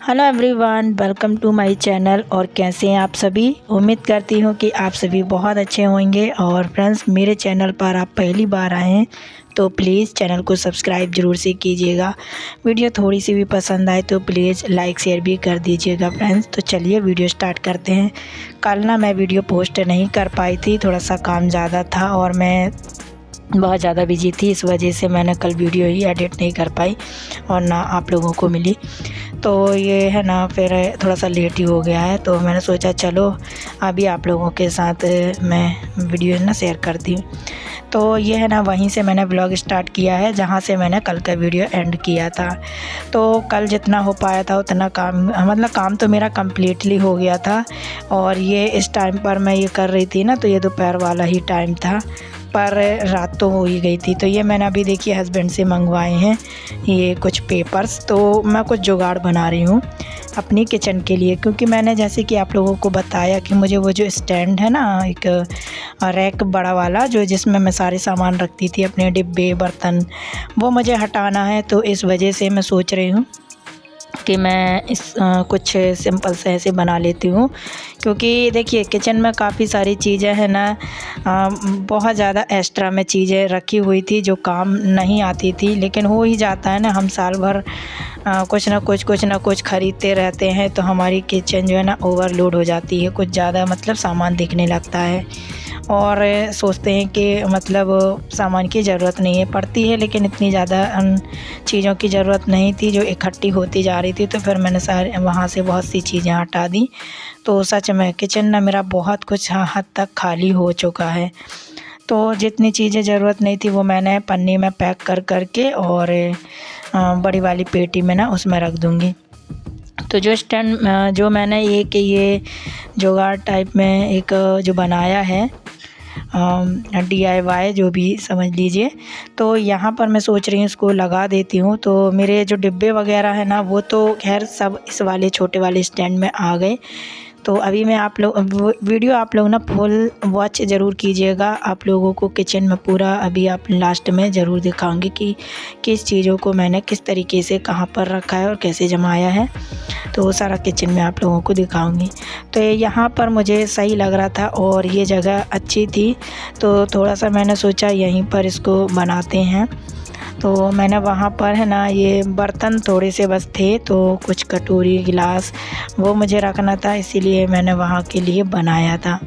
Hello everyone, welcome to my channel. और कैसे हैं आप सभी? उम्मीद करती हूँ कि आप सभी बहुत अच्छे होंगे। और फ्रेंड्स, मेरे चैनल पर आप पहली बार आए हैं तो प्लीज़ चैनल को सब्सक्राइब ज़रूर से कीजिएगा। वीडियो थोड़ी सी भी पसंद आए तो प्लीज़ लाइक शेयर भी कर दीजिएगा फ्रेंड्स। तो चलिए वीडियो स्टार्ट करते हैं। कल ना मैं वीडियो पोस्ट नहीं कर पाई थी, थोड़ा सा काम ज़्यादा था और मैं बहुत ज़्यादा बिजी थी, इस वजह से मैंने कल वीडियो ही एडिट नहीं कर पाई और ना आप लोगों को मिली। तो ये है ना, फिर थोड़ा सा लेट ही हो गया है तो मैंने सोचा चलो अभी आप लोगों के साथ मैं वीडियो ना शेयर करती हूँ। तो ये है ना, वहीं से मैंने ब्लॉग स्टार्ट किया है जहाँ से मैंने कल का वीडियो एंड किया था। तो कल जितना हो पाया था उतना काम, मतलब काम तो मेरा कम्प्लीटली हो गया था। और ये इस टाइम पर मैं ये कर रही थी ना, तो ये दोपहर वाला ही टाइम था, पर रात तो हो ही गई थी। तो ये मैंने अभी देखिए हस्बैंड से मंगवाए हैं ये कुछ पेपर्स। तो मैं कुछ जुगाड़ बना रही हूँ अपनी किचन के लिए, क्योंकि मैंने जैसे कि आप लोगों को बताया कि मुझे वो जो स्टैंड है ना, एक रैक बड़ा वाला जो जिसमें मैं सारे सामान रखती थी, अपने डिब्बे बर्तन, वो मुझे हटाना है। तो इस वजह से मैं सोच रही हूँ कि मैं इस कुछ सिंपल से ऐसे बना लेती हूँ। क्योंकि देखिए किचन में काफ़ी सारी चीज़ें हैं ना, बहुत ज़्यादा एक्स्ट्रा में चीज़ें रखी हुई थी जो काम नहीं आती थी, लेकिन हो ही जाता है ना, हम साल भर कुछ ना कुछ ख़रीदते रहते हैं तो हमारी किचन जो है ना ओवरलोड हो जाती है, कुछ ज़्यादा मतलब सामान दिखने लगता है और सोचते हैं कि मतलब सामान की ज़रूरत नहीं है, पड़ती है लेकिन इतनी ज़्यादा चीज़ों की ज़रूरत नहीं थी जो इकट्ठी होती जा रही थी। तो फिर मैंने सारे वहाँ से बहुत सी चीज़ें हटा दी। तो सच में किचन ना मेरा बहुत कुछ हद तक खाली हो चुका है। तो जितनी चीज़ें ज़रूरत नहीं थी वो मैंने पन्नी में पैक कर कर के और बड़ी वाली पेटी में ना उसमें रख दूँगी। तो जो स्टैंड जो मैंने ये जुगाड़ टाइप में एक जो बनाया है, DIY जो भी समझ लीजिए, तो यहाँ पर मैं सोच रही हूँ इसको लगा देती हूँ। तो मेरे जो डिब्बे वगैरह है ना, वो तो खैर सब इस वाले छोटे वाले स्टैंड में आ गए। तो अभी मैं आप लोग वीडियो आप लोग ना फुल वॉच ज़रूर कीजिएगा। आप लोगों को किचन में पूरा अभी आप लास्ट में ज़रूर दिखाऊंगी कि किस चीज़ों को मैंने किस तरीके से कहाँ पर रखा है और कैसे जमाया है। तो वो सारा किचन में आप लोगों को दिखाऊंगी। तो यहाँ पर मुझे सही लग रहा था और ये जगह अच्छी थी, तो थोड़ा सा मैंने सोचा यहीं पर इसको बनाते हैं। तो मैंने वहाँ पर है ना, ये बर्तन थोड़े से बस थे, तो कुछ कटोरी गिलास वो मुझे रखना था, इसीलिए मैंने वहाँ के लिए बनाया था।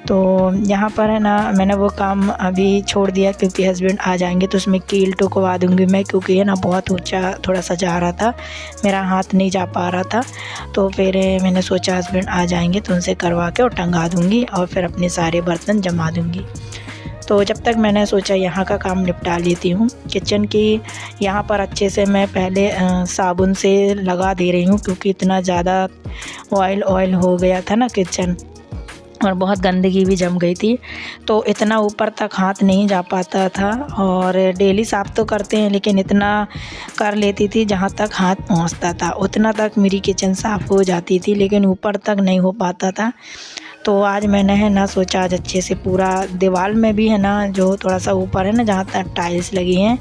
तो यहाँ पर है ना, मैंने वो काम अभी छोड़ दिया क्योंकि हस्बैंड आ जाएंगे तो उसमें कील ठुकवा दूँगी मैं, क्योंकि है ना बहुत ऊंचा थोड़ा सा जा रहा था, मेरा हाथ नहीं जा पा रहा था। तो फिर मैंने सोचा हस्बैंड आ जाएंगे तो उनसे करवा के और टंगा दूँगी और फिर अपने सारे बर्तन जमा दूँगी। तो जब तक मैंने सोचा यहाँ का काम निपटा लेती हूँ किचन की। यहाँ पर अच्छे से मैं पहले साबुन से लगा दे रही हूँ, क्योंकि इतना ज़्यादा ऑयल हो गया था ना किचन, और बहुत गंदगी भी जम गई थी। तो इतना ऊपर तक हाथ नहीं जा पाता था, और डेली साफ़ तो करते हैं लेकिन इतना कर लेती थी जहाँ तक हाथ पहुँचता था उतना तक मेरी किचन साफ़ हो जाती थी, लेकिन ऊपर तक नहीं हो पाता था। तो आज मैंने है ना सोचा आज अच्छे से पूरा दीवार में भी है ना, जो थोड़ा सा ऊपर है ना जहाँ तक टाइल्स लगी हैं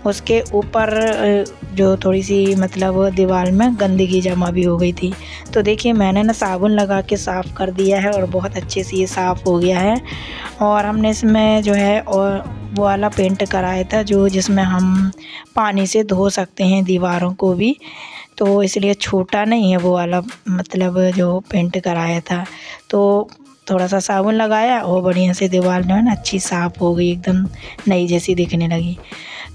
उसके ऊपर जो थोड़ी सी मतलब दीवार में गंदगी जमा भी हो गई थी। तो देखिए मैंने ना साबुन लगा के साफ़ कर दिया है और बहुत अच्छे से ये साफ़ हो गया है। और हमने इसमें जो है और वो वाला पेंट कराया था जो जिसमें हम पानी से धो सकते हैं दीवारों को भी, तो इसलिए छोटा नहीं है वो वाला, मतलब जो पेंट कराया था। तो थोड़ा सा साबुन लगाया और बढ़िया से दीवार जो है ना अच्छी साफ़ हो गई, एकदम नई जैसी दिखने लगी।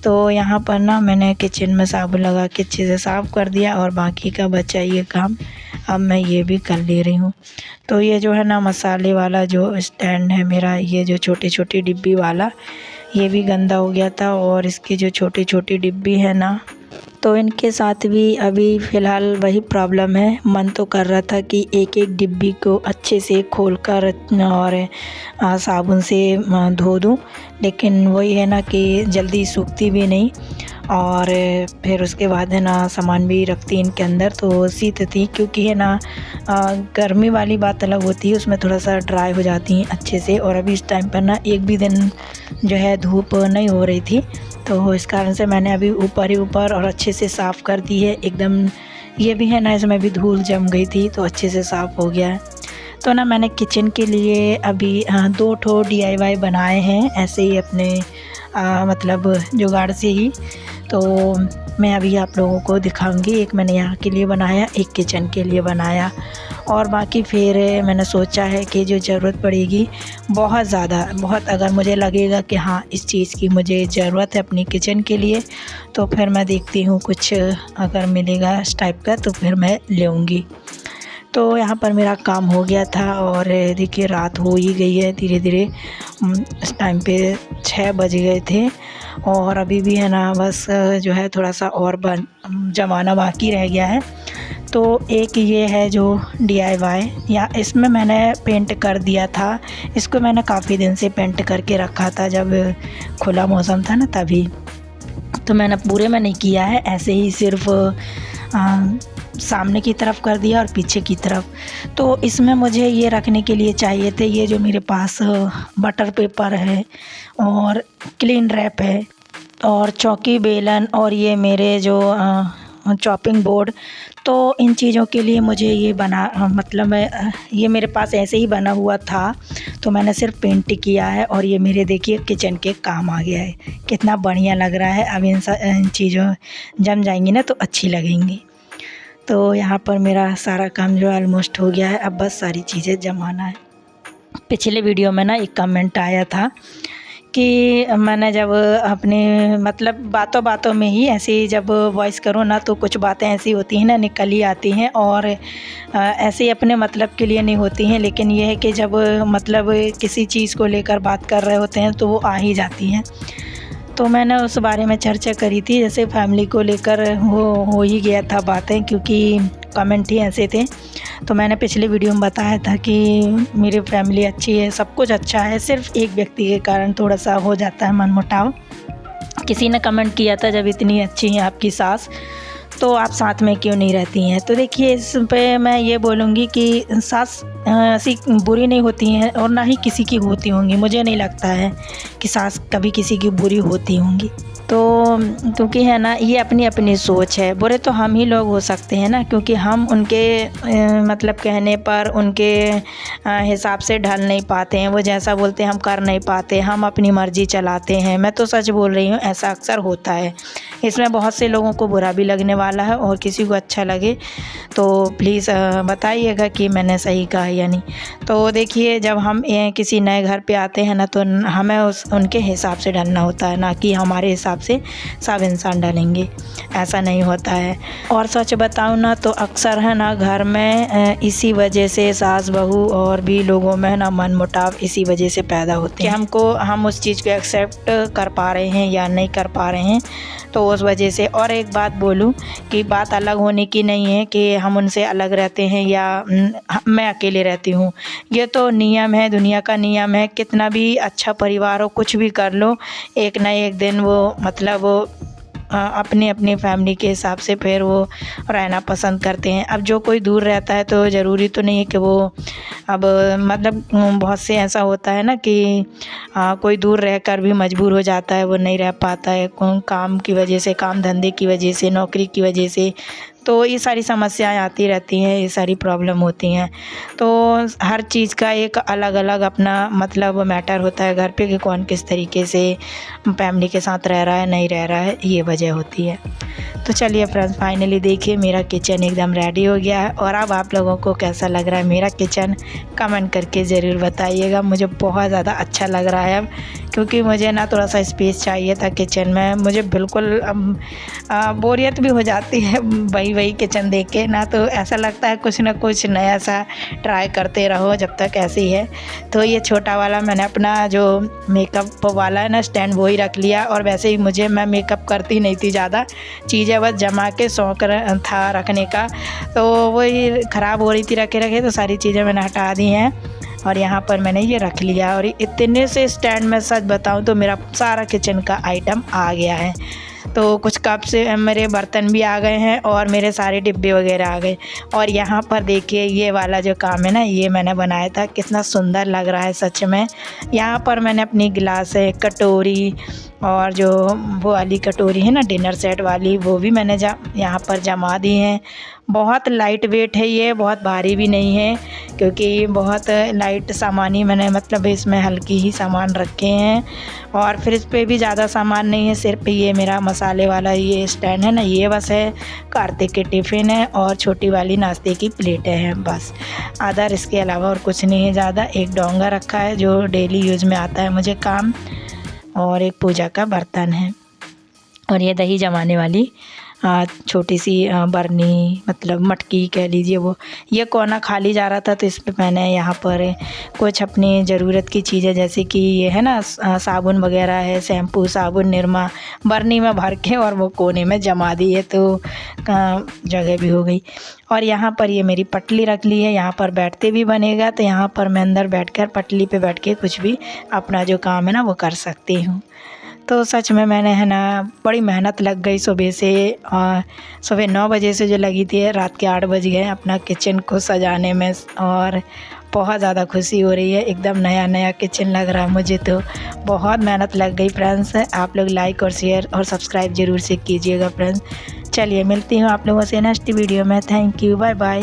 तो यहाँ पर ना मैंने किचन में साबुन लगा के अच्छे से साफ़ कर दिया और बाकी का बचा ये काम अब मैं ये भी कर ले रही हूँ। तो ये जो है ना मसाले वाला जो स्टैंड है मेरा, ये जो छोटी छोटी डिब्बी वाला, ये भी गंदा हो गया था। और इसकी जो छोटी छोटी डिब्बी है ना, तो इनके साथ भी अभी फ़िलहाल वही प्रॉब्लम है। मन तो कर रहा था कि एक एक डिब्बी को अच्छे से खोलकर और साबुन से धो दूं, लेकिन वही है ना कि जल्दी सूखती भी नहीं। और फिर उसके बाद है ना सामान भी रखती इनके अंदर तो सीतती, क्योंकि है ना गर्मी वाली बात अलग होती है, उसमें थोड़ा सा ड्राई हो जाती हैं अच्छे से। और अभी इस टाइम पर ना एक भी दिन जो है धूप नहीं हो रही थी, तो इस कारण से मैंने अभी ऊपर ही ऊपर और अच्छे से साफ़ कर दी है, एकदम ये भी है ना, इसमें भी धूल जम गई थी तो अच्छे से साफ़ हो गया है। तो ना मैंने किचन के लिए अभी 2 ठो DIY बनाए हैं ऐसे ही अपने मतलब जुगाड़ से ही। तो मैं अभी आप लोगों को दिखाऊंगी। एक मैंने यहाँ के लिए बनाया, एक किचन के लिए बनाया, और बाकी फिर मैंने सोचा है कि जो ज़रूरत पड़ेगी बहुत अगर मुझे लगेगा कि हाँ इस चीज़ की मुझे ज़रूरत है अपनी किचन के लिए, तो फिर मैं देखती हूँ कुछ अगर मिलेगा इस टाइप का तो फिर मैं लूँगी। तो यहाँ पर मेरा काम हो गया था और देखिए रात हो ही गई है धीरे धीरे। इस टाइम पे 6 बज गए थे और अभी भी है ना बस जो है थोड़ा सा और जमाना बाकी रह गया है। तो एक ये है जो DIY, या इसमें मैंने पेंट कर दिया था। इसको मैंने काफ़ी दिन से पेंट करके रखा था, जब खुला मौसम था ना तभी। तो मैंने पूरे में नहीं किया है, ऐसे ही सिर्फ सामने की तरफ कर दिया और पीछे की तरफ। तो इसमें मुझे ये रखने के लिए चाहिए थे, ये जो मेरे पास बटर पेपर है और क्लीन रैप है और चौकी बेलन और ये मेरे जो चॉपिंग बोर्ड। तो इन चीज़ों के लिए मुझे ये मतलब ये मेरे पास ऐसे ही बना हुआ था, तो मैंने सिर्फ पेंट किया है और ये मेरे देखिए किचन के काम आ गया है। कितना बढ़िया लग रहा है। अब इन चीज़ों जम जाएंगी ना तो अच्छी लगेंगी। तो यहाँ पर मेरा सारा काम जो ऑलमोस्ट हो गया है, अब बस सारी चीज़ें जमाना है। पिछले वीडियो में ना एक कमेंट आया था कि मैंने जब अपने मतलब बातों में ही ऐसे जब वॉइस करो ना तो कुछ बातें ऐसी होती हैं ना निकल ही आती हैं, और ऐसे ही अपने मतलब के लिए नहीं होती हैं, लेकिन ये है कि जब मतलब किसी चीज़ को लेकर बात कर रहे होते हैं तो वो आ ही जाती हैं। तो मैंने उस बारे में चर्चा करी थी, जैसे फैमिली को लेकर हो ही गया था बातें, क्योंकि कमेंट ही ऐसे थे। तो मैंने पिछले वीडियो में बताया था कि मेरी फैमिली अच्छी है, सब कुछ अच्छा है, सिर्फ एक व्यक्ति के कारण थोड़ा सा हो जाता है मनमुटाव। किसी ने कमेंट किया था, जब इतनी अच्छी हैं आपकी सास तो आप साथ में क्यों नहीं रहती हैं। तो देखिए इस पे मैं ये बोलूँगी कि सास ऐसी बुरी नहीं होती हैं और ना ही किसी की होती होंगी। मुझे नहीं लगता है कि सास कभी किसी की बुरी होती होंगी। तो क्योंकि है ना ये अपनी अपनी सोच है। बुरे तो हम ही लोग हो सकते हैं ना, क्योंकि हम उनके मतलब कहने पर उनके हिसाब से ढल नहीं पाते हैं। वो जैसा बोलते हैं हम कर नहीं पाते, हम अपनी मर्ज़ी चलाते हैं। मैं तो सच बोल रही हूँ, ऐसा अक्सर होता है। इसमें बहुत से लोगों को बुरा भी लगने वाला है और किसी को अच्छा लगे तो प्लीज़ बताइएगा कि मैंने सही कहा या नहीं। तो देखिए जब हम किसी नए घर पे आते हैं ना तो हमें उनके हिसाब से ढलना होता है, ना कि हमारे हिसाब से सब इंसान ढलेंगे, ऐसा नहीं होता है। और सच बताऊँ ना तो अक्सर है ना घर में इसी वजह से सास बहू और भी लोगों में ना मनमुटाव इसी वजह से पैदा होते हैं कि हम उस चीज़ को एक्सेप्ट कर पा रहे हैं या नहीं कर पा रहे हैं, तो उस वजह से। और एक बात बोलूं कि बात अलग होने की नहीं है कि हम उनसे अलग रहते हैं या मैं अकेले रहती हूँ। ये तो नियम है, दुनिया का नियम है। कितना भी अच्छा परिवार हो, कुछ भी कर लो, एक ना एक दिन वो मतलब अपनी अपनी फैमिली के हिसाब से फिर वो रहना पसंद करते हैं। अब जो कोई दूर रहता है तो ज़रूरी तो नहीं है कि वो अब मतलब बहुत से ऐसा होता है ना कि कोई दूर रहकर भी मजबूर हो जाता है, वो नहीं रह पाता है काम की वजह से, काम धंधे की वजह से, नौकरी की वजह से। तो ये सारी समस्याएं आती रहती हैं, ये सारी प्रॉब्लम होती हैं। तो हर चीज़ का एक अलग अलग अपना मतलब मैटर होता है घर पे कि कौन किस तरीके से फैमिली के साथ रह रहा है, नहीं रह रहा है, ये वजह होती है। तो चलिए फ्रेंड्स, फाइनली देखिए मेरा किचन एकदम रेडी हो गया है। और अब आप लोगों को कैसा लग रहा है मेरा किचन, कमेंट करके ज़रूर बताइएगा। मुझे बहुत ज़्यादा अच्छा लग रहा है अब, क्योंकि मुझे ना थोड़ा सा स्पेस चाहिए था किचन में। मुझे बिल्कुल बोरियत भी हो जाती है वही किचन देख के ना, तो ऐसा लगता है कुछ ना कुछ नया सा ट्राई करते रहो जब तक ऐसे ही है। तो ये छोटा वाला मैंने अपना जो मेकअप वाला है ना स्टैंड वो ही रख लिया। और वैसे ही मैं मेकअप करती नहीं थी ज़्यादा, चीज़ें बस जमा के शौक था रखने का, तो वही ख़राब हो रही थी रखे तो सारी चीज़ें मैंने हटा दी हैं और यहाँ पर मैंने ये रख लिया। और इतने से स्टैंड में सच बताऊँ तो मेरा सारा किचन का आइटम आ गया है। तो कुछ कप से मेरे बर्तन भी आ गए हैं और मेरे सारे डिब्बे वगैरह आ गए। और यहाँ पर देखिए ये वाला जो काम है ना, ये मैंने बनाया था, कितना सुंदर लग रहा है सच में। यहाँ पर मैंने अपनी गिलास है, कटोरी और जो वो वाली कटोरी है ना डिनर सेट वाली, वो भी मैंने यहाँ पर जमा दी हैं। बहुत लाइट वेट है ये, बहुत भारी भी नहीं है, क्योंकि बहुत लाइट सामान ही मैंने मतलब इसमें हल्की ही सामान रखे हैं। और फ्रिज पे भी ज़्यादा सामान नहीं है, सिर्फ ये मेरा मसाले वाला ये स्टैंड है ना, ये बस है। कार्तिक के टिफ़िन है और छोटी वाली नाश्ते की प्लेटें हैं बस। अदर इसके अलावा और कुछ नहीं है ज़्यादा। एक डोंगा रखा है जो डेली यूज़ में आता है मुझे काम, और एक पूजा का बर्तन है। और ये दही जमाने वाली छोटी सी बरनी, मतलब मटकी कह लीजिए वो। ये कोना खाली जा रहा था तो इस पे मैंने यहाँ पर कुछ अपनी ज़रूरत की चीज़ें, जैसे कि ये है ना साबुन वगैरह है, शैम्पू, साबुन, निरमा, बरनी में भर के और वो कोने में जमा दी है, तो जगह भी हो गई। और यहाँ पर ये मेरी पटली रख ली है, यहाँ पर बैठते भी बनेगा, तो यहाँ पर मैं अंदर बैठकर पटली पे बैठ के कुछ भी अपना जो काम है ना वो कर सकती हूँ। तो सच में मैंने है ना बड़ी मेहनत लग गई सुबह से, सुबह 9 बजे से जो लगी थी, रात के 8 बज गए अपना किचन को सजाने में। और बहुत ज़्यादा खुशी हो रही है, एकदम नया नया किचन लग रहा है मुझे, तो बहुत मेहनत लग गई फ्रेंड्स। आप लोग लाइक और शेयर और सब्सक्राइब ज़रूर से कीजिएगा फ्रेंड्स। चलिए मिलती हूँ आप लोगों से नेक्स्ट वीडियो में। Thank you, bye bye.